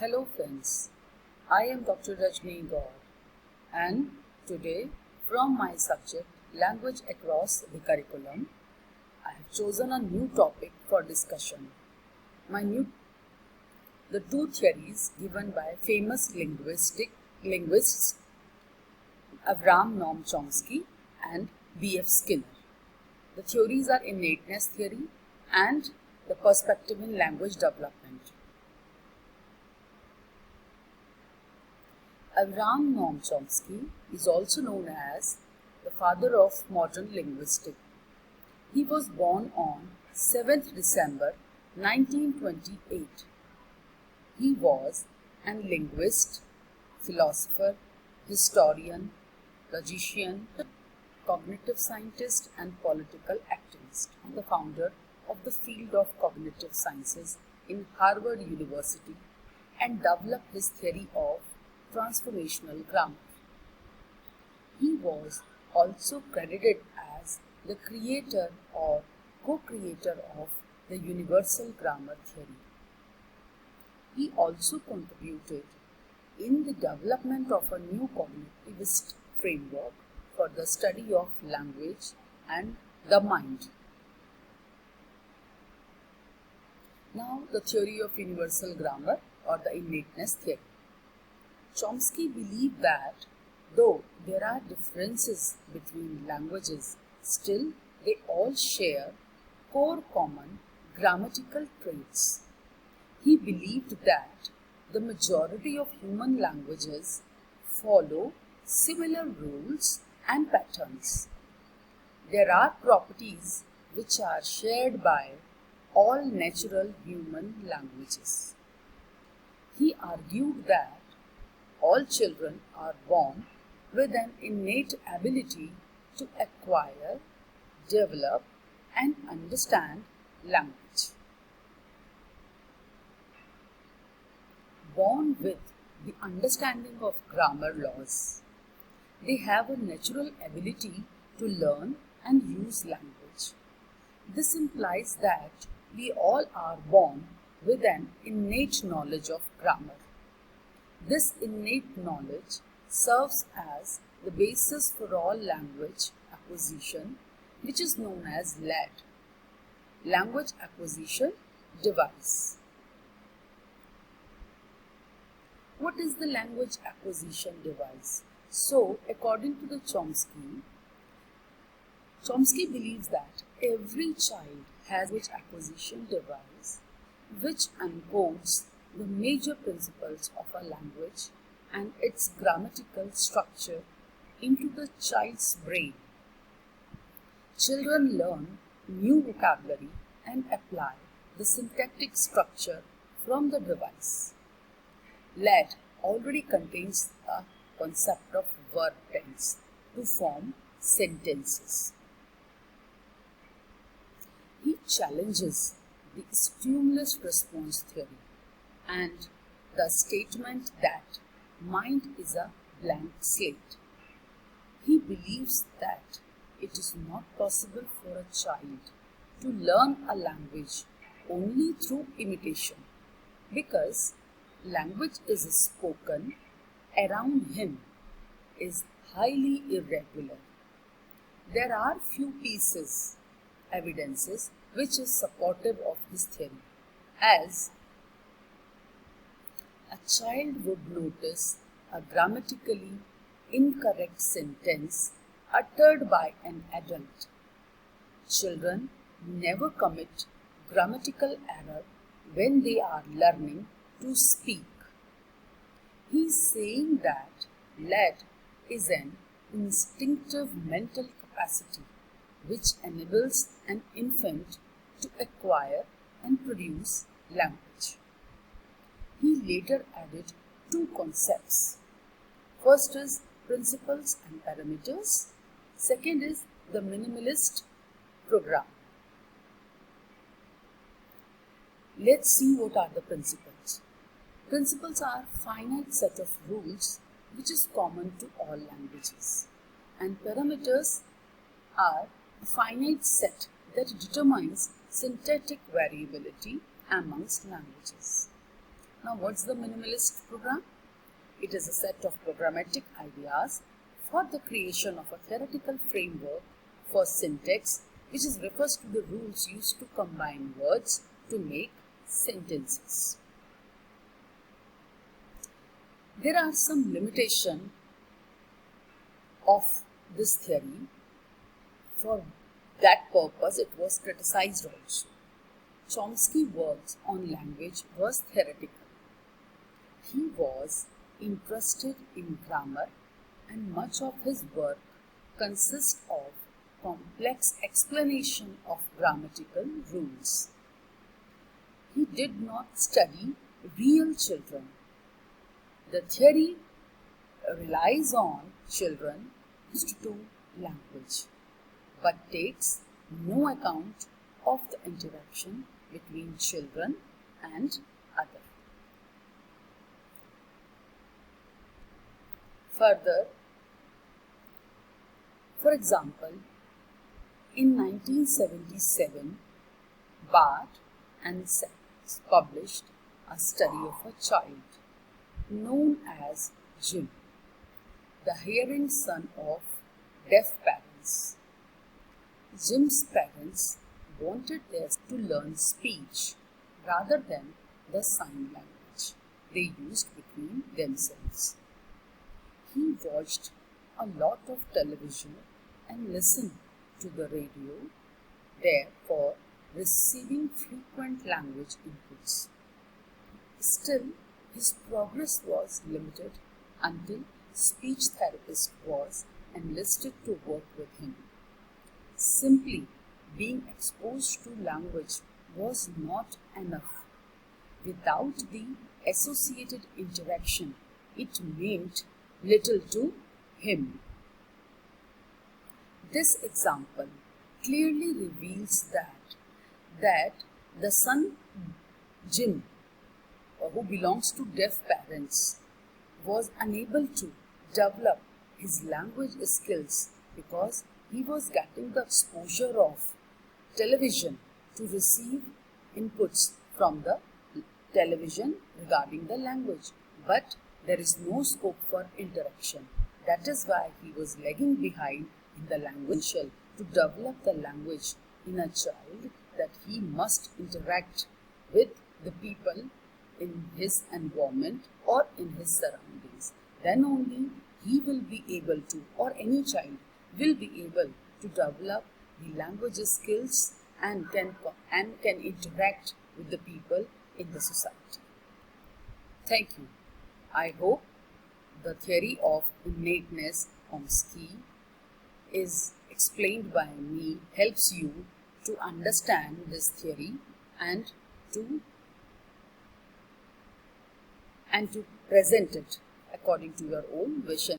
Hello friends, I am Dr. Rajni Gaur and today from my subject Language Across the Curriculum, I have chosen a new topic for discussion. The two theories given by famous linguists Avram Noam Chomsky and B.F. Skinner. The theories are innateness theory and the perspective in language development. Avram Noam Chomsky is also known as the father of modern linguistics. He was born on 7th December 1928. He was an linguist, philosopher, historian, logician, cognitive scientist and political activist, and the founder of the field of cognitive sciences in Harvard University and developed his theory of transformational grammar. He was also credited as the creator or co-creator of the universal grammar theory. He also contributed in the development of a new cognitivist framework for the study of language and the mind. Now, the theory of universal grammar or the innateness theory. Chomsky believed that though there are differences between languages, still they all share core common grammatical traits. He believed that the majority of human languages follow similar rules and patterns. There are properties which are shared by all natural human languages. He argued that all children are born with an innate ability to acquire, develop, and understand language. Born with the understanding of grammar laws, they have a natural ability to learn and use language. This implies that we all are born with an innate knowledge of grammar. This innate knowledge serves as the basis for all language acquisition, which is known as LAD, Language Acquisition Device. What is the language acquisition device? So, according to the Chomsky believes that every child has an acquisition device which encodes the major principles of a language and its grammatical structure into the child's brain. Children learn new vocabulary and apply the syntactic structure from the device. LAD already contains the concept of verb tense to form sentences. He challenges the stimulus response theory and the statement that mind is a blank slate. He believes that it is not possible for a child to learn a language only through imitation because language is spoken around him is highly irregular. There are few evidences which is supportive of his theory, as a child would notice a grammatically incorrect sentence uttered by an adult. Children never commit grammatical error when they are learning to speak. He is saying that LAD is an instinctive mental capacity which enables an infant to acquire and produce language. He later added two concepts. First is principles and parameters. Second is the minimalist program. Let's see what are the principles. Principles are a finite set of rules which is common to all languages, and parameters are a finite set that determines syntactic variability amongst languages. Now, what's the minimalist program? It is a set of programmatic ideas for the creation of a theoretical framework for syntax, which refers to the rules used to combine words to make sentences. There are some limitations of this theory. For that purpose, it was criticized also. Chomsky's work on language was theoretical. He was interested in grammar, and much of his work consists of complex explanation of grammatical rules. He did not study real children. The theory relies on children used to language, but takes no account of the interaction between children and others. Further, for example, in 1977, Bart and Sachs published a study of a child known as Jim, the hearing son of deaf parents. Jim's parents wanted theirs to learn speech rather than the sign language they used between themselves. He watched a lot of television and listened to the radio, therefore receiving frequent language inputs. Still, his progress was limited until speech therapist was enlisted to work with him. Simply being exposed to language was not enough. Without the associated interaction, it meant little to him. This example clearly reveals that the son Jim, who belongs to deaf parents, was unable to develop his language skills because he was getting the exposure of television to receive inputs from the television regarding the language, but there is no scope for interaction. That is why he was lagging behind in the language to develop the language in a child, that he must interact with the people in his environment or in his surroundings. Then only he will be able to, or any child will be able to develop the language skills and can interact with the people in the society. Thank you. I hope the theory of innateness, Chomsky, is explained by me, helps you to understand this theory and to present it according to your own vision.